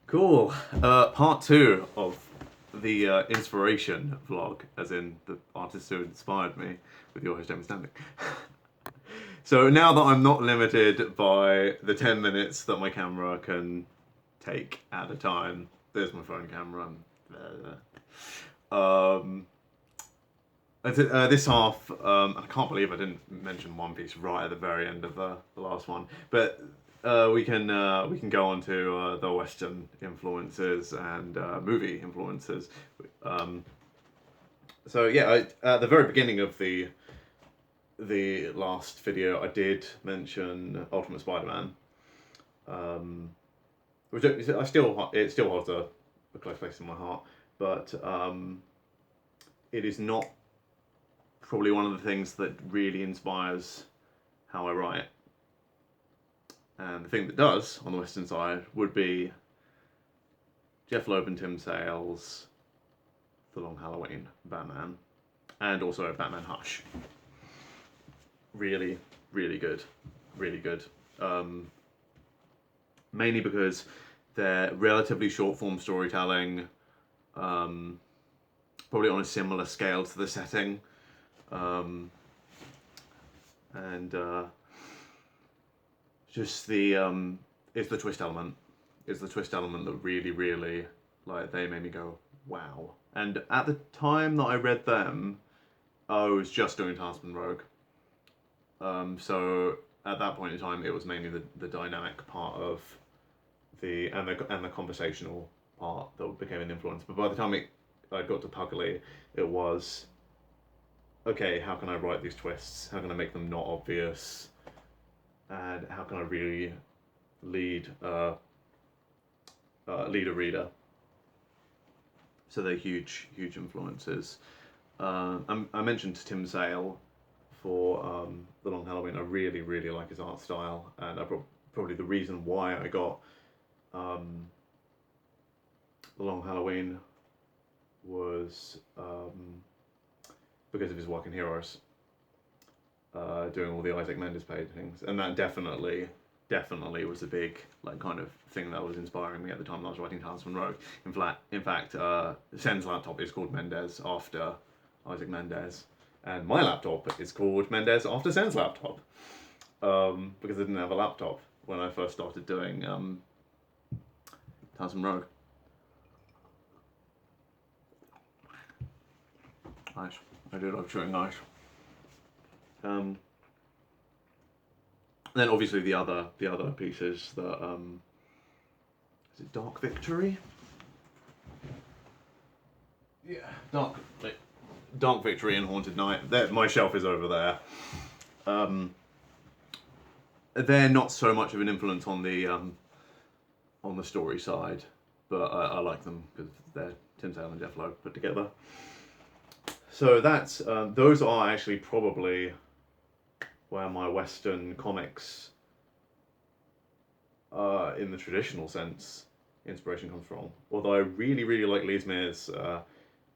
Cool. Part two of the inspiration vlog, as in the artist who inspired me, with your host, James Standing. So now that I'm not limited by the 10 minutes that my camera can take at a time, there's my phone camera. This half, I can't believe I didn't mention One Piece right at the very end of the last one, but we can go on to the Western influences and movie influences. So yeah, at the very beginning of the last video, I did mention Ultimate Spider-Man, which it still holds a close place in my heart, but it is not probably one of the things that really inspires how I write. And the thing that does on the Western side would be Jeff Loeb and Tim Sale's The Long Halloween Batman, and also Batman Hush. Really, really good. Really good. Mainly because they're relatively short form storytelling, probably on a similar scale to the setting. Just it's the twist element. It's the twist element that really, really, like, they made me go, wow. And at the time that I read them, I was just doing Taskman Rogue. So at that point in time, it was mainly the dynamic part of the conversational part that became an influence. But by the time I got to Pugley, it was, okay, how can I write these twists? How can I make them not obvious? And how can I really lead a reader? So they're huge influences. I mentioned Tim Sale for The Long Halloween. I really, really like his art style, and probably the reason why I got The Long Halloween was because of his work in Heroes, doing all the Isaac Mendes paintings, and that definitely was a big, like, kind of thing that was inspiring me at the time that I was writing Talisman Rogue. In fact, Sen's laptop is called Mendes after Isaac Mendes, and my laptop is called Mendes after Sen's laptop, because I didn't have a laptop when I first started doing Talisman Rogue. Nice. I do love chewing ice. Then obviously the other pieces that is it Dark Victory? Yeah, Dark Victory and Haunted Night. My shelf is over there. They're not so much of an influence on the story side, but I like them because they're Tim Sale and Jeff Loeb put together. So that's those are actually probably where my Western comics, in the traditional sense, inspiration comes from. Although I really, really like Leesmere's,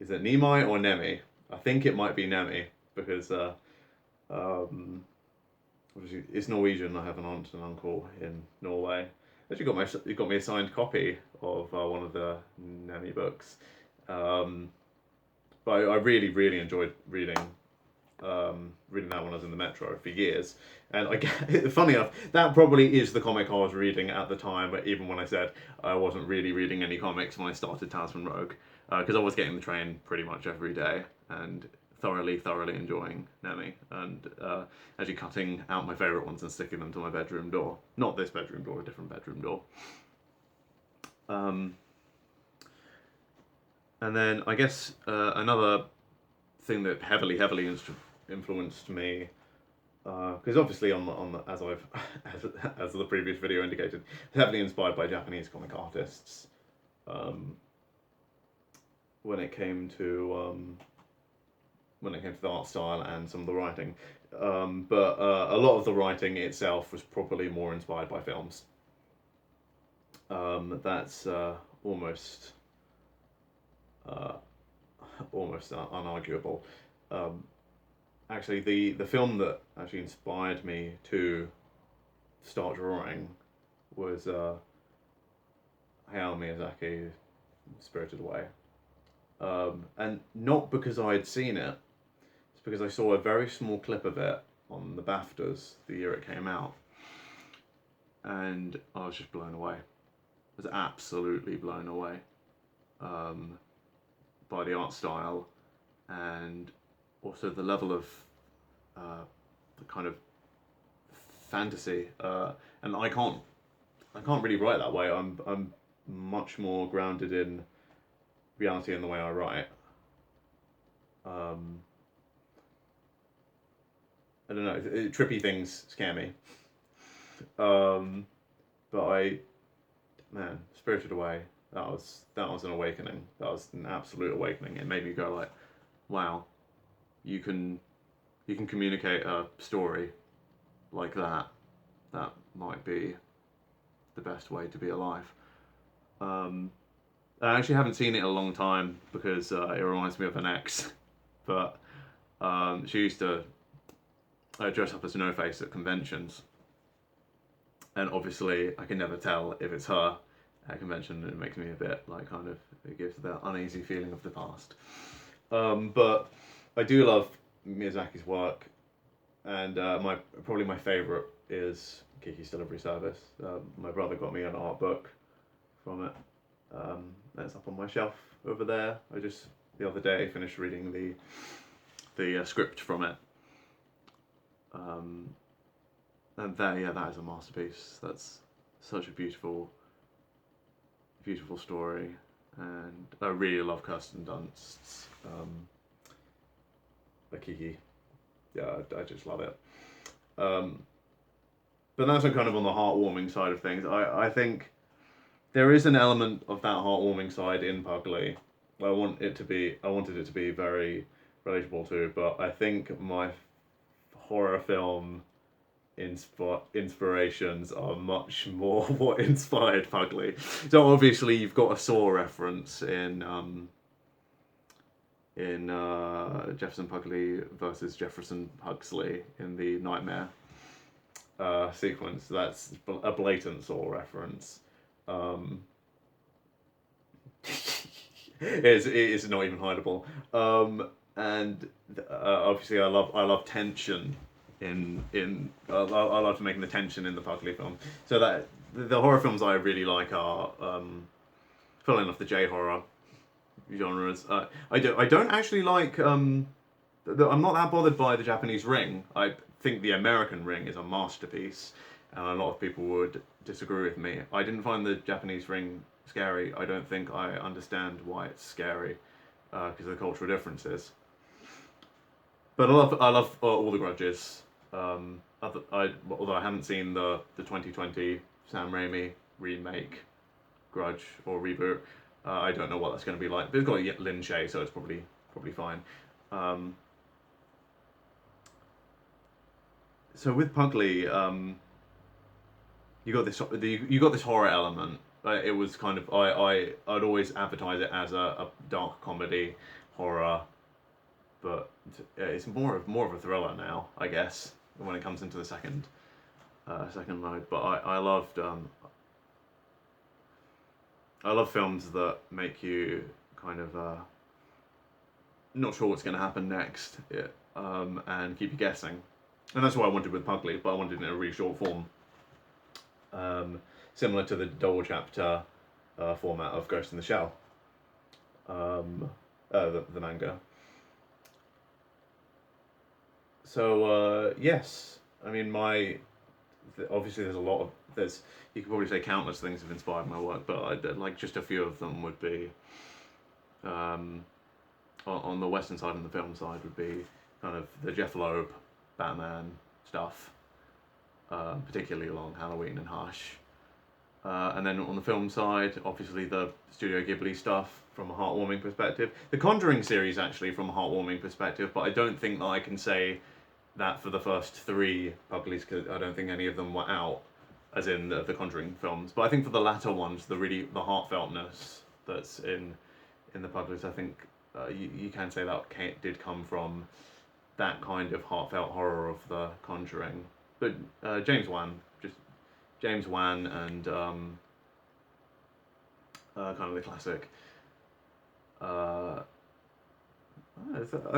is it Nemi or Nemi? I think it might be Nemi, because it's Norwegian. I have an aunt and uncle in Norway. Actually got me a signed copy of one of the Nemi books. But I really, really enjoyed reading that when I was in the metro for years. And funny enough, that probably is the comic I was reading at the time, even when I said I wasn't really reading any comics when I started Talisman Rogue, because I was getting the train pretty much every day and thoroughly enjoying Nemi, and actually cutting out my favourite ones and sticking them to my bedroom door. Not this bedroom door, a different bedroom door. And then I guess another thing that heavily influenced me, because obviously on the as the previous video indicated, heavily inspired by Japanese comic artists. When it came to the art style and some of the writing, but a lot of the writing itself was probably more inspired by films. That's almost unarguable. Actually, the film that actually inspired me to start drawing was Hayao Miyazaki, Spirited Away. And not because I had seen it, it's because I saw a very small clip of it on the BAFTAs the year it came out. And I was just blown away. I was absolutely blown away by the art style and also the level of the kind of fantasy. And I can't really write that way. I'm much more grounded in reality in the way I write. I don't know. Trippy things scare me. But Spirited Away. That was an awakening. That was an absolute awakening. It made me go like, wow, you can communicate a story like that. That might be the best way to be alive. I actually haven't seen it in a long time because it reminds me of an ex. But she used to dress up as No-Face at conventions. And obviously, I can never tell if it's her at convention. It makes me a bit like it gives the uneasy feeling of the past. But I do love Miyazaki's work, and probably my favourite is Kiki's Delivery Service. My brother got me an art book from it. That's up on my shelf over there. I just the other day finished reading the script from it. And that is a masterpiece. That's such a beautiful story, and I really love Kirsten Dunst's Kiki. Yeah, I just love it. But that's kind of on the heartwarming side of things. I think there is an element of that heartwarming side in Pugley. I wanted it to be very relatable too, but I think my horror film inspirations are much more what inspired Pugley. So obviously you've got a Saw reference in Jefferson Pugley versus Jefferson Huxley in the Nightmare sequence. That's a blatant Saw reference. It's not even hideable. And obviously I love tension I love making the tension in the Pugley film. So that the horror films I really like are funnily enough the J-horror genres. I don't actually like I'm not that bothered by the Japanese Ring. I think the American Ring is a masterpiece, and a lot of people would disagree with me. I didn't find the Japanese Ring scary. I don't think I understand why it's scary because of the cultural differences. But I love all the Grudges. Although I haven't seen the 2020 Sam Raimi remake Grudge or reboot, I don't know what that's going to be like. But it's got Lin Shaye, so it's probably fine. So with Pugley, you got this horror element. It was kind of I'd always advertise it as a dark comedy horror, but it's more of a thriller now, I guess, when it comes into the second mode. But I love films that make you kind of not sure what's going to happen next, and keep you guessing. And that's what I wanted with Pugley, but I wanted it in a really short form, similar to the double chapter format of Ghost in the Shell, the manga. So yes, I mean obviously you could probably say countless things have inspired my work, but like just a few of them would be on the Western side and the film side would be kind of the Jeff Loeb Batman stuff, particularly along Halloween and Hush. And then on the film side, obviously the Studio Ghibli stuff from a heartwarming perspective. The Conjuring series actually from a heartwarming perspective, but I don't think that I can say that for the first three Pugleys because I don't think any of them were out, as in the Conjuring films. But I think for the latter ones, the heartfeltness that's in the Pugleys, I think you can say that did come from that kind of heartfelt horror of the Conjuring. But James Wan and kind of the classic. I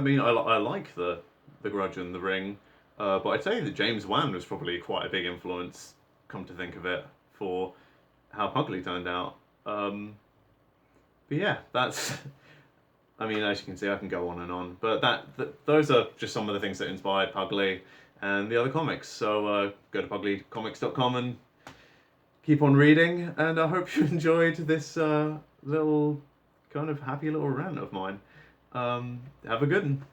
mean, I like the Grudge and the Ring, but I'd say that James Wan was probably quite a big influence, come to think of it, for how Pugley turned out. But yeah, that's. I mean, as you can see, I can go on and on, but those are just some of the things that inspired Pugley and the other comics. So go to pugleycomics.com and keep on reading. And I hope you enjoyed this little kind of happy little rant of mine. Have a good one.